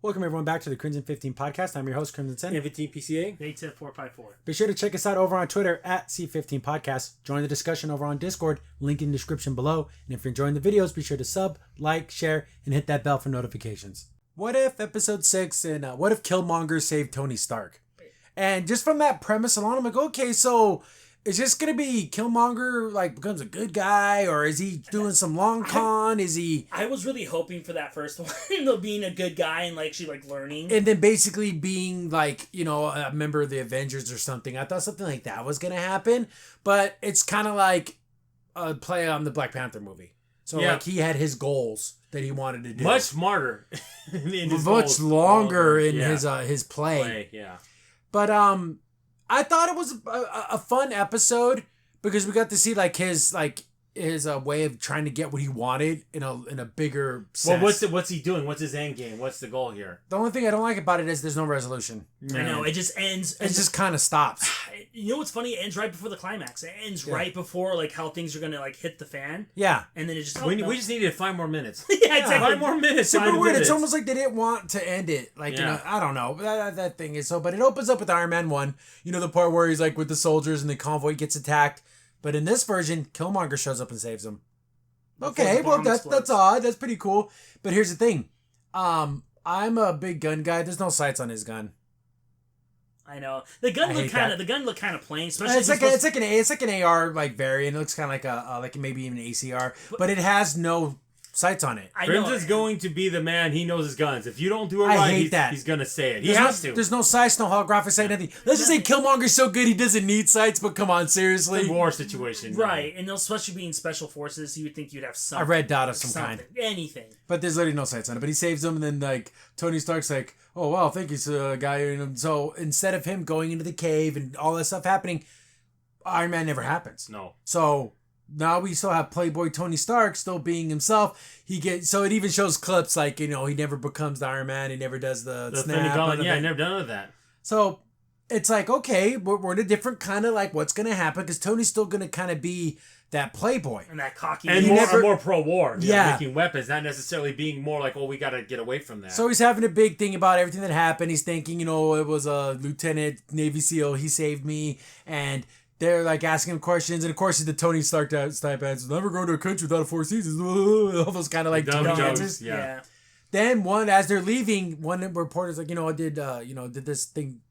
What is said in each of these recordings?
Welcome everyone back to the Crimson 15 podcast. I'm your host, Crimson Sen. 15 PCA. 810-454. Be sure to check us out over on Twitter at C15 Podcast. Join the discussion over on Discord, link in the description below. And if you're enjoying the videos, be sure to sub, like, share, and hit that bell for notifications. What if episode 6 and what if Killmonger saved Tony Stark? And just from that premise alone, I'm like, okay, so is this going to be Killmonger becomes a good guy, or is he doing some long con? Is he... I was really hoping for that first one, of being a good guy and actually learning. And then basically being a member of the Avengers or something. I thought something like that was going to happen, but it's kind of like a play on the Black Panther movie. So he had his goals that he wanted to do. Much smarter. Much longer in his play. Yeah. But I thought it was a fun episode because we got to see his way of trying to get what he wanted in a bigger sense. Well, what's he doing? What's his end game? What's the goal here? The only thing I don't like about it is there's no resolution. I know, it just ends. It just kind of stops. You know what's funny? It ends right before the climax. It ends right before how things are gonna hit the fan. Yeah. And then it just... We just needed 5 more minutes. Yeah, exactly. 5 more minutes. Super weird. It's almost like they didn't want to end it. I don't know. That thing is so... But it opens up with Iron Man 1. You know, the part where he's with the soldiers and the convoy gets attacked. But in this version, Killmonger shows up and saves him. Okay, well, that's odd. That's pretty cool. But here's the thing. I'm a big gun guy. There's no sights on his gun. I know. The gun looked kind of plain, especially it's like an AR variant. It looks kind of like maybe even an ACR, but it has no sights on it. Crimson's going to be the man. He knows his guns. If you don't do it he's going to say it. He has to. There's no sights, no holographic sight, nothing. Let's just say Killmonger's so good he doesn't need sights, but come on, seriously. It's a war situation. Right, and especially being special forces, you would think you'd have something. A red dot of some kind. Anything. But there's literally no sights on it. But he saves him, and then Tony Stark's like, oh, wow, thank you, guy. And so instead of him going into the cave and all that stuff happening, Iron Man never happens. No. So... now we still have Playboy Tony Stark still being himself. So it even shows clips he never becomes the Iron Man. He never does the snap. Yeah, never done of that. So it's okay, we're in a different kind of what's going to happen because Tony's still going to kind of be that Playboy. And that cocky. And more pro-war. Making weapons, not necessarily being more we got to get away from that. So he's having a big thing about everything that happened. He's thinking, it was a Lieutenant Navy SEAL. He saved me. And... they're asking him questions, and of course he's the Tony Stark type answers. Never go to a country without a 4 seasons. All those kind of Tony answers. Yeah. Then as they're leaving, one reporter's did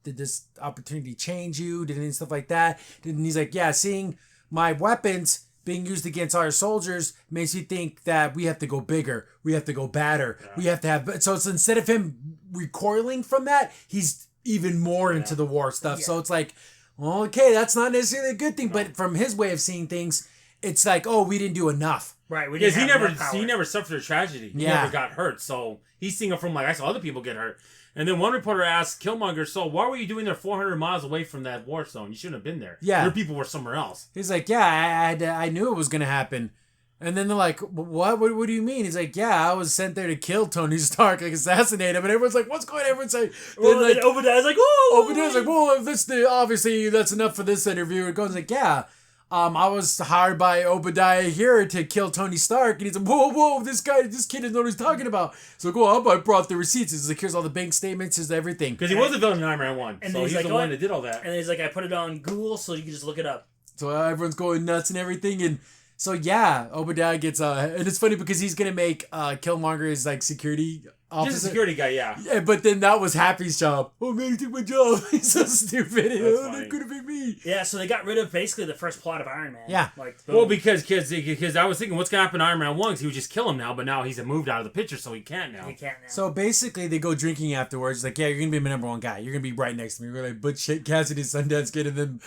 this opportunity change you? Did any stuff like that? And he's like, yeah, seeing my weapons being used against our soldiers makes you think that we have to go bigger, we have to go badder, we have to have. So it's instead of him recoiling from that, he's even more into the war stuff. Yeah. So it's well, okay, that's not necessarily a good thing, but from his way of seeing things, it's we didn't do enough. Right, because he never suffered a tragedy. He never got hurt, so he's seeing it from I saw other people get hurt. And then one reporter asked Killmonger, so why were you doing there 400 miles away from that war zone? You shouldn't have been there. Yeah. Your people were somewhere else. He's I knew it was going to happen. And then they're like, what do you mean? He's yeah, I was sent there to kill Tony Stark, assassinate him. And everyone's like, what's going on? Everyone's like... then Obadiah's like, whoa! Obadiah's like, well, obviously that's enough for this interview. It goes yeah, I was hired by Obadiah here to kill Tony Stark. And he's like, whoa, this kid doesn't know what he's talking about. So I brought the receipts. He's like, here's all the bank statements, here's everything. Because he was a villain in Iron Man 1. And so he's the one that did all that. And he's like, I put it on Google so you can just look it up. So everyone's going nuts and everything. And... so yeah, Obadiah gets and it's funny because he's gonna make Killmonger his security officer. Just a security guy, yeah. But then that was Happy's job. Oh man, he took my job. He's so stupid. That could have been me. Yeah, so they got rid of basically the first plot of Iron Man. Yeah. Because I was thinking, what's gonna happen to Iron Man 1? Because he would just kill him now, but now he's moved out of the picture, so he can't now. So basically, they go drinking afterwards. Yeah, you're gonna be my number one guy. You're gonna be right next to me. We're Butch Cassidy, Sundance Kid, and then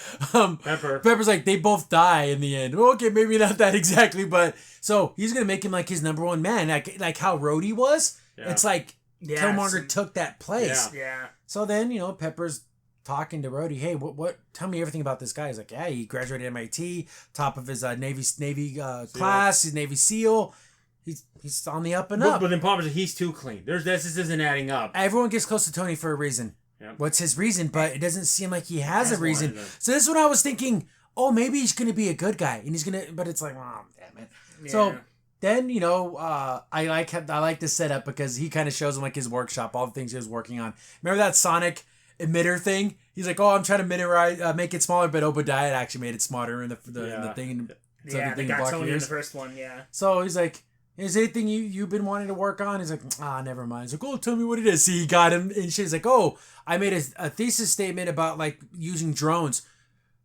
Pepper's they both die in the end. Well, okay, maybe not that exactly, but so he's gonna make him his number one man, like how Rhodey was. Yeah. It's Killmonger took that place. Yeah. So then Pepper's talking to Rhodey. Hey, what? Tell me everything about this guy. He's yeah, he graduated MIT, top of his Navy class. He's Navy SEAL. He's on the up and up. But then Palmer's he's too clean. This isn't adding up. Everyone gets close to Tony for a reason. Yep. What's his reason? But it doesn't seem like he has a reason. So this is when I was thinking, oh, maybe he's gonna be a good guy, and he's gonna. But it's oh, damn it. Yeah. So then I like the setup because he kind of shows him like his workshop, all the things he was working on. Remember that sonic emitter thing? He's like, oh, I'm trying to make it smaller, but Obadiah actually made it smarter in the thing. They got Tony in the first one, yeah. So he's like, is there anything you've been wanting to work on? He's like, never mind. He's like, oh, tell me what it is. See, he got him, and she's like, oh, I made a thesis statement about like using drones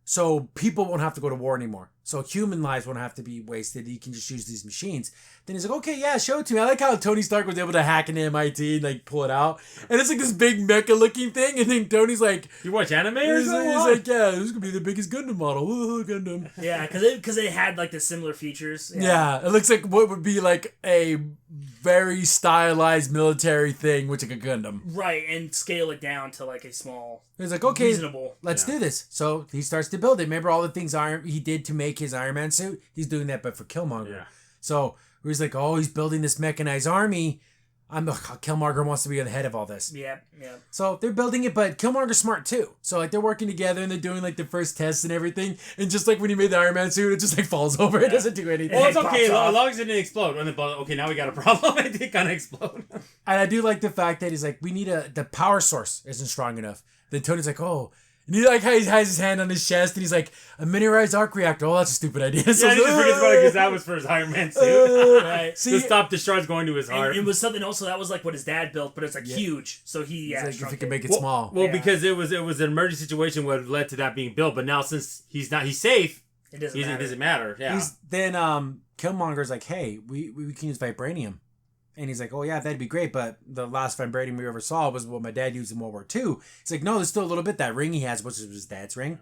so people won't have to go to war anymore. So human lives won't have to be wasted. You can just use these machines. Then he's like, okay, yeah, show it to me. I like how Tony Stark was able to hack into MIT and like pull it out. And it's like this big mecha looking thing. And then Tony's like, you watch anime or something? He's like, yeah, this is going to be the biggest Gundam model. Gundam. Yeah, because it had like the similar features. Yeah, it looks like what would be like a very stylized military thing, which like a Gundam. Right, and scale it down to like a small, he's like, okay, reasonable. Let's do this. So he starts to build it. Remember all the things he did to make his Iron Man suit? He's doing that, but for Killmonger. Yeah. So he's like, oh, he's building this mechanized army. Killmonger wants to be on the head of all this. Yeah. So they're building it, but Killmonger's smart too. So like they're working together and they're doing like the first tests and everything. And just like when he made the Iron Man suit, it just like falls over. Yeah. It doesn't do anything. Well, it's okay as long as it didn't explode. Okay, now we got a problem. It did kind of explode. And I do like the fact that he's like, we need the power source isn't strong enough. Then Tony's like, oh. And he like has his hand on his chest and he's like, a miniaturized arc reactor. Oh, that's a stupid idea. So yeah, he just forgets about it because that was for his Iron Man suit. Right. To stop the shards going to his heart. It was something also that was like what his dad built, but it's like huge. So he like, if he can make it small. Well, because it was an emergency situation what led to that being built. But now since he's safe, it doesn't matter. Yeah. Then Killmonger's like, hey, we can use vibranium. And he's like, oh, yeah, that'd be great. But the last vibranium we ever saw was what my dad used in World War II. He's like, no, there's still a little bit. That ring he has, which is his dad's ring.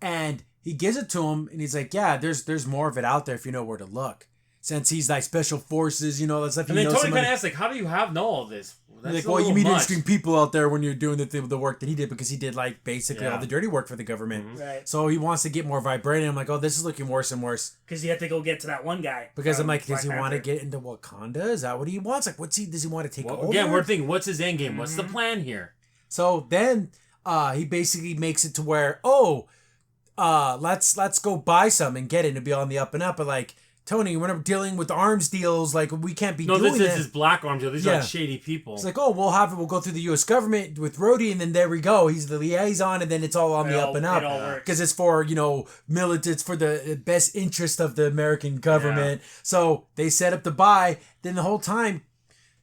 And he gives it to him. And he's like, yeah, there's more of it out there if you know where to look. Since he's like special forces, that stuff. And then Tony kind of asks, like, how do you know all this? That's like, well, you meet interesting people out there when you're doing the work that he did because he did like basically all the dirty work for the government. Mm-hmm. Right. So he wants to get more vibranium. I'm like, oh, this is looking worse and worse. Because you have to go get to that one guy. Because I'm like, does he want to get into Wakanda? Is that what he wants? Like, does he want to take over? Again, we're thinking, what's his end game? Mm-hmm. What's the plan here? So then he basically makes it to where, let's go buy some and get it and be on the up and up. But like, Tony, we're not dealing with arms deals. Like, we can't be doing that. No, this is black arms deal. These are like shady people. It's like, we'll go through the U.S. government with Rhodey, and then there we go. He's the liaison, and then it's all on the up and up. It all works. Because it's for, it's for the best interest of the American government. Yeah. So they set up the buy. Then the whole time,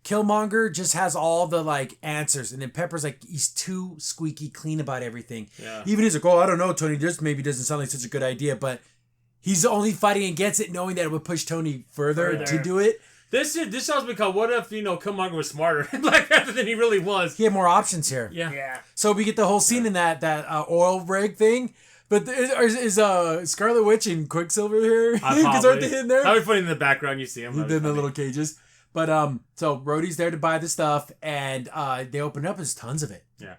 Killmonger just has all the, like, answers. And then Pepper's like, he's too squeaky clean about everything. Yeah. Even he's like, I don't know, Tony, this maybe doesn't sound like such a good idea, but he's only fighting against it, knowing that it would push Tony further to do it. This shows because what if Killmonger was smarter in Black Panther than he really was? He had more options here. Yeah. So we get the whole scene in that oil rig thing. But is Scarlet Witch and Quicksilver here? Because aren't they in there? That would be funny in the background. You see them. In the little cages. But so Rhodey's there to buy the stuff, and they open up. There's tons of it. Yeah.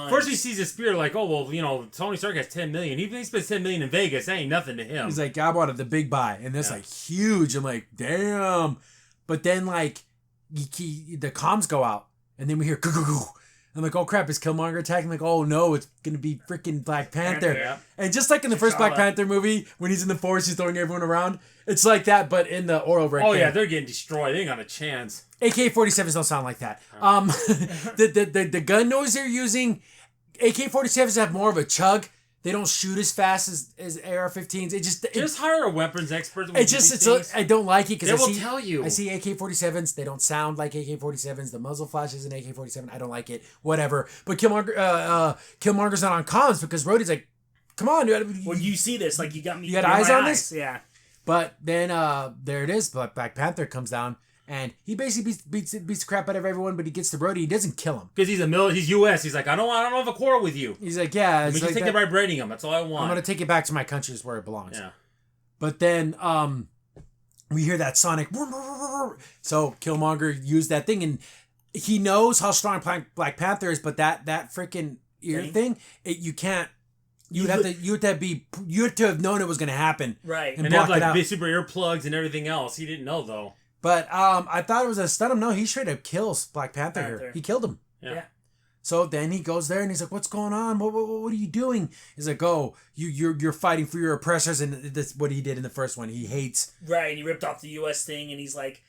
First he sees a spear, like, oh well, Tony Stark has $10 million. Even if he spends $10 million in Vegas, that ain't nothing to him. He's like, I wanted the big buy, and this like huge. I'm like, damn. But then like, the comms go out, and then we hear goo. I'm like, oh crap, is Killmonger attacking? I'm like, oh no, it's gonna be freaking Black Panther. Yeah. And just like in the first Black Panther movie, when he's in the forest, he's throwing everyone around. It's like that, but in the oil rig. Oh yeah, they're getting destroyed. They ain't got a chance. AK-47s don't sound like that. The gun noise they're using, AK-47s have more of a chug. They don't shoot as fast as AR-15s. Just hire a weapons expert. I don't like it because they will tell you. I see AK-47s. They don't sound like AK-47s. The muzzle flash is an AK-47. I don't like it. Whatever. But Killmonger's not on comms because Rhodey's like, come on, dude. Well, you see this. Like, you got me. You got eyes on this? Yeah. But then there it is. Black Panther comes down. And he basically beats the crap out of everyone, but he gets to Rhodey. He doesn't kill him because he's U.S. He's like, I don't have a quarrel with you. He's like, yeah, we can take the vibranium. That's all I want. I'm gonna take it back to my country, is where it belongs. Yeah. But then we hear that sonic. So Killmonger used that thing, and he knows how strong Black Panther is, but that freaking ear thing, you can't. You have to have known it was gonna happen, right? And have like big super earplugs and everything else. He didn't know though. But I thought it was a stun him. No, he straight up kills Black Panther here. He killed him. Yeah. So then he goes there and he's like, "What's going on? What are you doing?" He's like, "Oh, you're fighting for your oppressors," and that's what he did in the first one. He hates. Right, and he ripped off the U.S. thing, and he's like,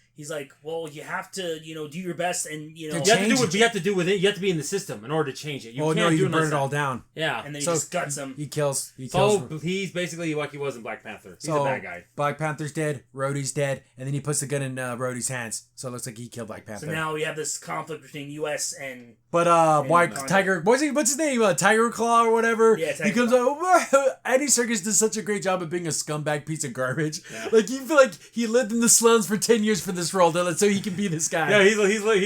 well, you have to, do your best, and you have to do what you have to do with it. You have to be in the system in order to change it. You can't burn it all down. Yeah, and then he just guts him. He kills. So he's basically like he was in Black Panther. He's a bad guy. Black Panther's dead. Rhodey's dead, and then he puts the gun in Rhodey's hands. So it looks like he killed Black Panther. So now we have this conflict between U.S. and. But why Tiger? What's his name? Tiger Claw or whatever. Yeah, he comes out. Andy Serkis does such a great job of being a scumbag piece of garbage. Yeah. Like you feel like he lived in the slums for 10 years for this role, so he can be this guy. Yeah, he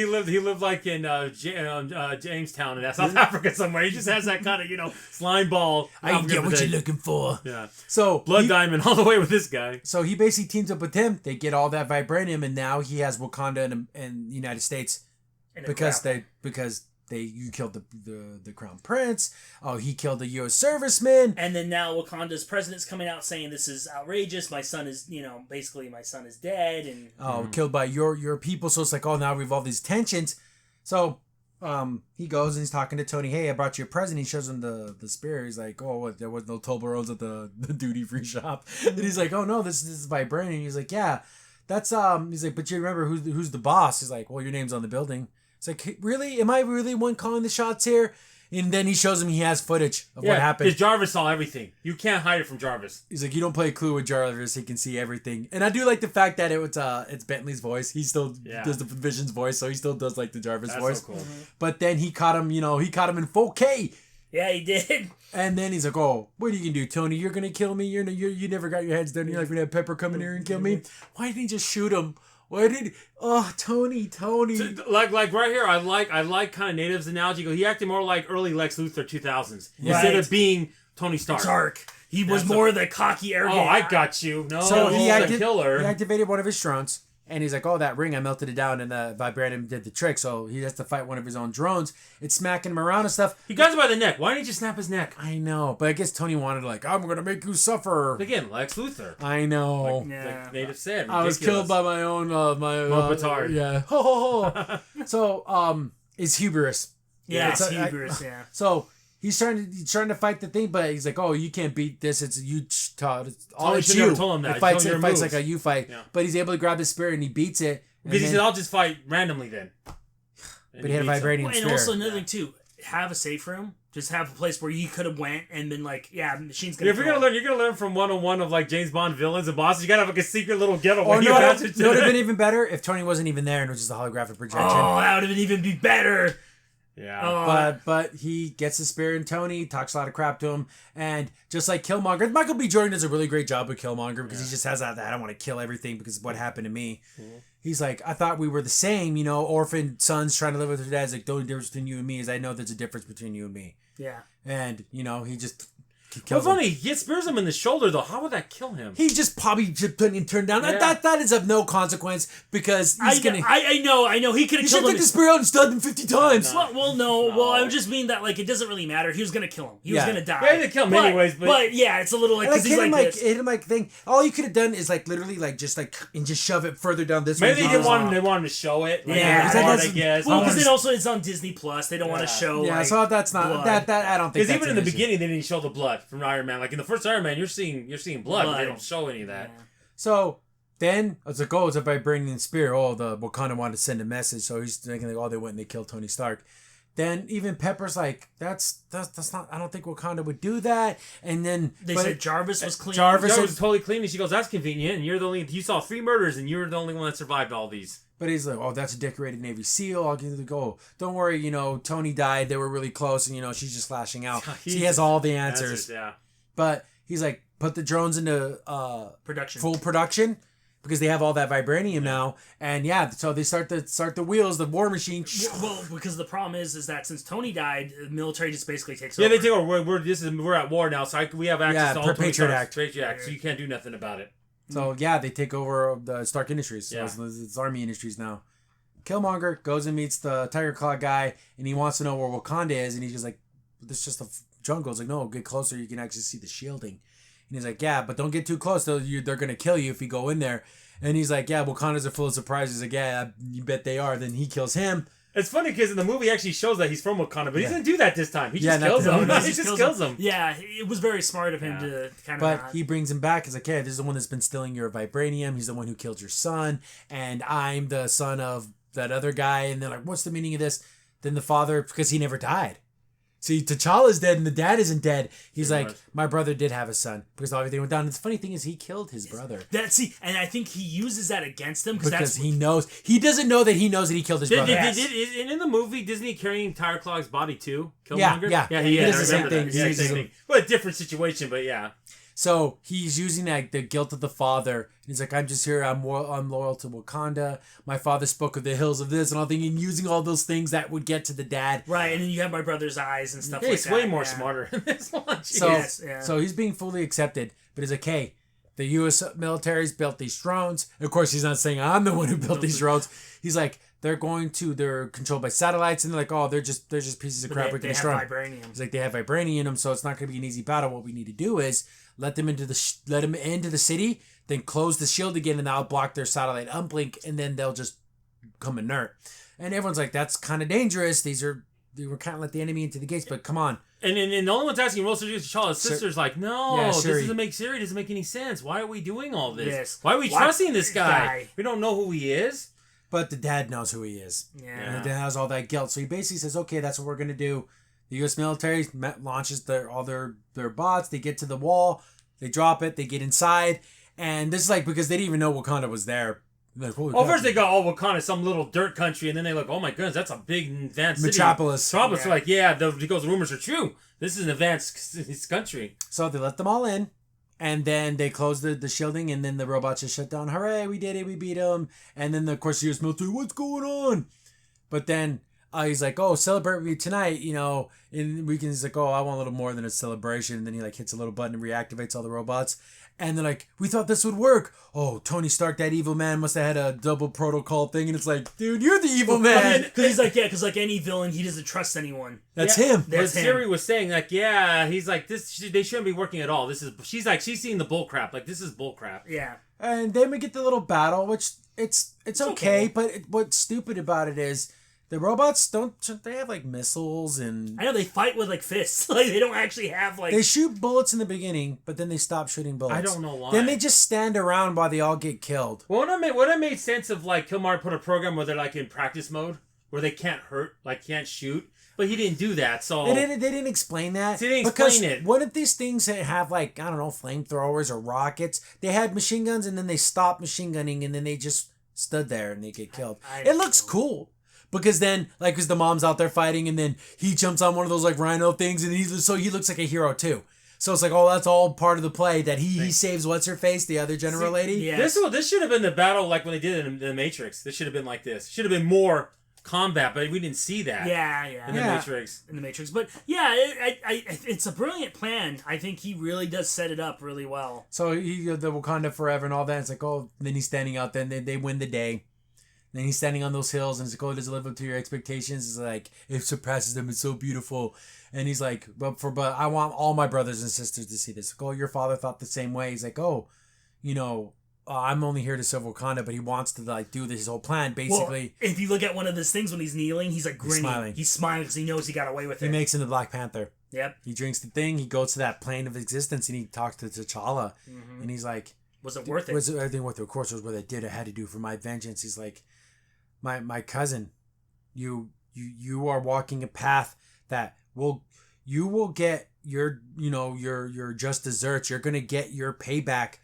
lived like in Jamestown in South Africa somewhere. He just has that kind of slime ball. I get what you're looking for. Yeah. So Blood Diamond all the way with this guy. So he basically teams up with him. They get all that vibranium, and now he has Wakanda and the United States because you killed the crown prince. Oh, he killed a U.S. serviceman. And then now Wakanda's president's coming out saying this is outrageous. My son is, basically my son is dead. And killed by your people. So it's like, now we have all these tensions. So he goes and he's talking to Tony. Hey, I brought you a present. He shows him the spear. He's like, oh, what? There was no Toblerones at the duty-free shop. And he's like, oh, no, this is vibranium. He's like, yeah, that's, he's like, but you remember who's the boss? He's like, well, your name's on the building. It's like, really? Am I really one calling the shots here? And then he shows him he has footage of what happened. Because Jarvis saw everything. You can't hide it from Jarvis. He's like, you don't play Clue with Jarvis. He can see everything. And I do like the fact that it's Bentley's voice. He still does the Vision's voice, so he still does like the Jarvis voice. So cool. Mm-hmm. But then he caught him, in 4K. Yeah, he did. And then he's like, oh, what are you going to do, Tony? You're going to kill me? You never got your heads done. You're like, going to have Pepper come in here and kill me? Why didn't he just shoot him? Tony. Like right here, I like kind of Native's analogy. He acted more like early Lex Luthor 2000s instead of being Tony Stark. He was more the cocky, arrogant. Oh, I got you. No, so he activated one of his drones. And he's like, oh, that ring, I melted it down, and the vibranium did the trick. So he has to fight one of his own drones. It's smacking him around and stuff. He got him by the neck. Why didn't he just snap his neck? I know. But I guess Tony wanted I'm going to make you suffer. Again, Lex Luthor. I know. Like Native said. Ridiculous. I was killed by my own... Petard. Yeah. Ho, ho, ho. So, it's hubris. Yeah, it's hubris, yeah. So... He's trying to fight the thing, but he's like, "Oh, you can't beat this. It's you, Todd. It's you." Told him that. It fights like a you fight, but he's able to grab the spear and he beats it. Because he said, "I'll just fight randomly then." But he had a vibranium spear. And also another thing too, have a safe room. Just have a place where you could have went and been like, machine's gonna. If you're gonna learn from 101 of like James Bond villains and bosses. You gotta have like a secret little getaway. Or no, it would have been even better if Tony wasn't even there and it was just a holographic projection. Oh, that would have even be better. Yeah. But he gets the spear in Tony, talks a lot of crap to him, and just like Killmonger, Michael B. Jordan does a really great job with Killmonger because he just has that I don't want to kill everything because of what happened to me. Mm-hmm. He's like, I thought we were the same, orphan sons trying to live with their dads. Like, the only difference between you and me is I know there's a difference between you and me. Yeah. And, he just... Well, funny, he spears him in the shoulder, though. How would that kill him? He just probably turned down. Yeah. That is of no consequence because he's gonna... I know. He could have killed him. He should take the spear out and stabbed him 50 times. No. Well, I just mean that, it doesn't really matter. He was going to kill him. He was going to die. Yeah, he did kill him anyways, but... yeah, it's a little because he's like this. Hit him thing. All you could have done is, literally, just shove it further down this way. Maybe they wanted to show it. I guess. Well, because then also it's on Disney Plus. They don't want to show, so that's not... blood. That I don't think that's because even in the beginning, they didn't show the blood from Iron Man. In the first Iron Man, you're seeing blood, but they don't show any of that. Yeah. So then it's like, it's a vibranium spear. Oh, the Wakanda wanted to send a message, so he's thinking they went and they killed Tony Stark. Then even Pepper's like, that's not. I don't think Wakanda would do that. And then they said Jarvis was clean. Jarvis was totally clean, and she goes, "That's convenient." And you're the only. You saw 3 murders, and you're the only one that survived all these. But he's like, that's a decorated Navy SEAL. I'll give you the goal. Don't worry, Tony died. They were really close, and she's just flashing out. So he has all the answers. Yeah. But he's like, put the drones into full production because they have all that vibranium now, and so they start the wheels, the war machine. Well, because the problem is that since Tony died, the military just basically takes over. Yeah, they take over. We're at war now, so we have access to all Patriot Act. So you can't do nothing about it. So they take over the Stark Industries. So it's Army Industries now. Killmonger goes and meets the Tiger Claw guy, and he wants to know where Wakanda is, and he's just like, "This is just a jungle." It's like, "No, get closer. You can actually see the shielding." And he's like, "Yeah, but don't get too close. They're gonna kill you if you go in there." And he's like, "Yeah, Wakandas are full of surprises." Like, "Yeah, you bet they are." Then he kills him. It's funny because in the movie, it actually shows that he's from Wakanda, but he doesn't do that this time. He just kills him. He just kills him. Yeah, it was very smart of him to kind of. But he brings him back. He's like, "Hey, this is the one that's been stealing your vibranium. He's the one who killed your son, and I'm the son of that other guy." And they're like, "What's the meaning of this?" Then the father, because he never died. See, T'Challa's dead and the dad isn't dead. He's like, my brother did have a son because everything went down. And the funny thing is, he killed his brother. And I think he uses that against him because he knows he doesn't know that he knows that he killed his brother. And in the movie, Disney carrying Tyler Claw's body too? Killmonger? Yeah, he does the same thing. Yeah, same thing. Well, a different situation, but yeah. So he's using the guilt of the father. He's like, I'm just here. I'm loyal to Wakanda. My father spoke of the hills of this and all thinking, using all those things that would get to the dad. Right, and then you have my brother's eyes and stuff like that. He's way more smarter in this one. So he's being fully accepted. But he's like, hey, the U.S. military's built these drones. Of course, he's not saying I'm the one who built these drones. He's like, they're controlled by satellites, and they're like, oh, they're just pieces of crap. We can destroy them. Vibranium. He's like, they have vibranium in them, so it's not going to be an easy battle. What we need to do is let them into the city, then close the shield again, and that'll block their satellite uplink, and then they'll just come inert. And everyone's like, that's kind of dangerous. They were kind of let the enemy into the gates, but come on. And the only one's asking Rose T'Challa's sister's like, no, this doesn't make any sense. Why are we doing all this? Yes. Why are we trusting this guy? We don't know who he is. But the dad knows who he is. Yeah. And the dad has all that guilt. So he basically says, okay, that's what we're going to do. The U.S. military launches all their bots. They get to the wall. They drop it. They get inside. And this is like, because they didn't even know Wakanda was there. Like, first they got Wakanda, some little dirt country, and then they look, oh my goodness, that's a big advanced city. Metropolis. Because rumors are true. This is an advanced country. So they let them all in. And then they close the shielding, and then the robots just shut down. Hooray, we did it, we beat them. And then, of course, the U.S. military, what's going on? But then he's like, oh, celebrate me tonight, And he's like, oh, I want a little more than a celebration. And then he hits a little button and reactivates all the robots. And they're like, we thought this would work. Oh, Tony Stark, that evil man, must have had a double protocol thing. And it's like, dude, you're the evil man. Because because like any villain, he doesn't trust anyone. That's him. But Siri was saying, he's like, they shouldn't be working at all. She's seeing the bull crap. Like, this is bull crap. Yeah. And then we get the little battle, which it's okay. But what's stupid about it is, the robots they have missiles and... I know, they fight with fists. They don't actually have They shoot bullets in the beginning, but then they stop shooting bullets. I don't know why. Then they just stand around while they all get killed. Well, what I made sense of Killmonger put a program where they're in practice mode, where they can't hurt, can't shoot. But he didn't do that, so... They didn't explain that. They didn't explain it. What if these things have, I don't know, flamethrowers or rockets? They had machine guns, and then they stopped machine gunning, and then they just stood there, and they get killed. It looks cool. Because then, because the mom's out there fighting, and then he jumps on one of those, rhino things, and he looks like a hero, too. So it's that's all part of the play, that he saves what's-her-face, the other general lady. Yeah. This should have been the battle, when they did it in The Matrix. This should have been like this. Should have been more combat, but we didn't see that. Yeah. In The Matrix. But, yeah, it's a brilliant plan. I think he really does set it up really well. So, the Wakanda Forever and all that, it's then he's standing out there, and they win the day. And he's standing on those hills, and it's like, oh, does it live up to your expectations? It's like, it surpasses them. It's so beautiful. And he's like, but I want all my brothers and sisters to see this. Like, oh, your father thought the same way. He's like, oh, I'm only here to serve Wakanda, but he wants to do this whole plan, basically. Well, if you look at one of his things when he's kneeling, he's grinning. He's smiling because he knows he got away with it. He makes him the Black Panther. Yep. He drinks the thing. He goes to that plane of existence, and he talks to T'Challa. Mm-hmm. And he's like, was it worth it? Was everything worth it? Of course, it was what I did. I had to do for my vengeance. He's like, my cousin, you are walking a path that you will get your just desserts. You're gonna get your payback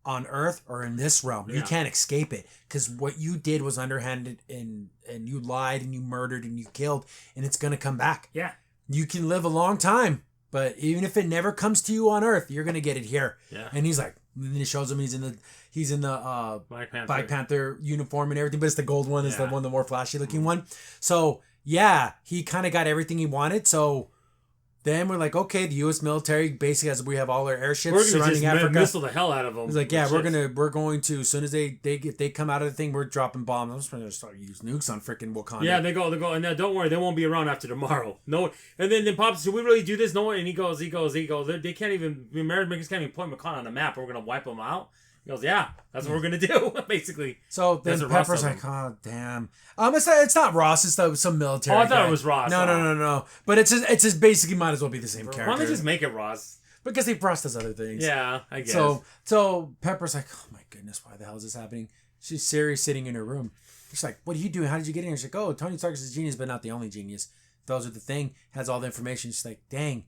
on Earth or in this realm. Yeah. You can't escape it, because what you did was underhanded, and you lied, and you murdered, and you killed, and it's gonna come back. Yeah, you can live a long time, but even if it never comes to you on Earth, you're gonna get it here. Yeah. And he's like, and then it shows him he's in the Black Panther uniform and everything, but it's the gold one. It's the more flashy looking one. So yeah, he kind of got everything he wanted. So then we're like, okay, the U.S. military basically, as we have all our airships surrounding Africa, missile the hell out of them. He's like, yeah, we're going to, as soon as they come out of the thing, we're dropping bombs. I'm just going to start using nukes on freaking Wakanda. Yeah, they go, and don't worry, they won't be around after tomorrow. No, and then Pops, should we really do this? No one, and he goes. They can't even, Americans can't even point Wakanda on the map, and we're gonna wipe them out. He goes, yeah, that's what we're gonna do, basically. So then Pepper's like, oh damn. It's not Ross. It's some military. Oh, I thought guy. it was Ross. No. But it's just basically might as well be the same character. Why don't they just make it Ross? Because Ross does other things. Yeah, I guess. So Pepper's like, oh my goodness, why the hell is this happening? She's Siri sitting in her room. She's like, what are you doing? How did you get in here? She's like, oh, Tony Stark is a genius, but not the only genius. Those are the thing. Has all the information. She's like, dang,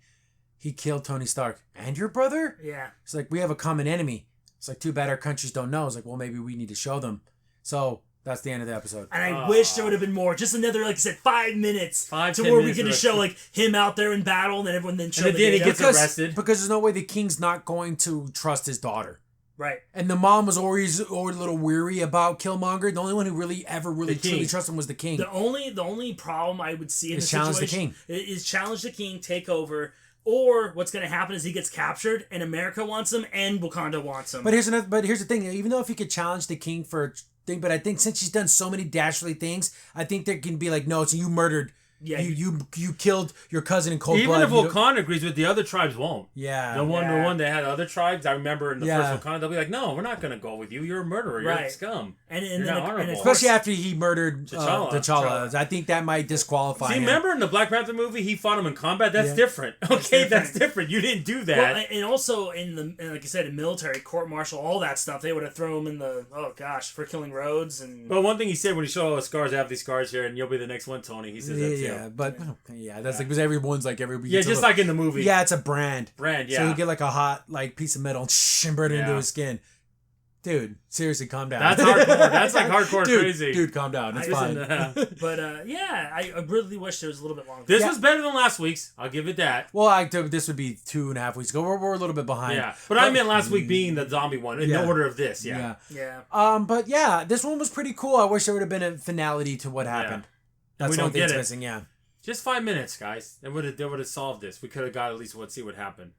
he killed Tony Stark and your brother. Yeah. She's like, we have a common enemy. It's like, too bad our countries don't know. It's like, well, maybe we need to show them. So that's the end of the episode. And I wish there would have been more. Just another, like I said, 5 minutes. 5-10 where we minutes get to show like him out there in battle, and then everyone then show and then he gets arrested. Because there's no way the king's not going to trust his daughter. Right. And the mom was always a little weary about Killmonger. The only one who really truly trusted him was the king. The only problem I would see in this challenge situation the king. Is challenge the king, take over. Or what's going to happen is he gets captured, and America wants him, and Wakanda wants him. But here's the thing. Even though if he could challenge the king for a thing, but I think since she's done so many dastardly things, I think there can be like, no, so you murdered. Yeah, you killed your cousin in cold blood. Even if Wakanda agrees with, the other tribes won't. Yeah. The one that had other tribes, I remember in the first Wakanda, they'll be like, no, we're not going to go with you. You're a murderer. You're a scum. You're not honorable. Especially after he murdered T'Challa. I think that might disqualify him. Remember in the Black Panther movie, he fought him in combat? That's different. Okay, that's different. You didn't do that. Well, and also, like I said, in military, court-martial, all that stuff, they would have thrown him in the, for killing Rhodes. But one thing he said when he showed all the scars, I have these scars here, and you'll be the next one, Tony. He says that too. Yeah, but... Yeah, that's like because everyone's like everybody. Yeah, just like in the movie. Yeah, it's a brand. Yeah. So you get like a hot piece of metal and burn it into his skin. Dude, seriously, calm down. That's hardcore. That's like hardcore crazy. Dude, calm down. It's fine. But I really wish there was a little bit longer. This was better than last week's. I'll give it that. Well, this would be 2.5 weeks ago. We're a little bit behind. Yeah, but I meant last week being the zombie one in the order of this. Yeah. But yeah, this one was pretty cool. I wish there would have been a finality to what happened. That's the only thing that's missing. Yeah. Just 5 minutes, guys. They would have solved this. We could have got at least see what happened.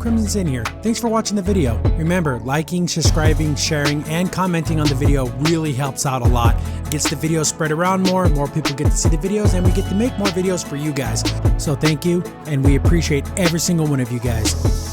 Crimson Sin here. Thanks for watching the video. Remember, liking, subscribing, sharing, and commenting on the video really helps out a lot. It gets the video spread around more people get to see the videos, and we get to make more videos for you guys. So thank you, and we appreciate every single one of you guys.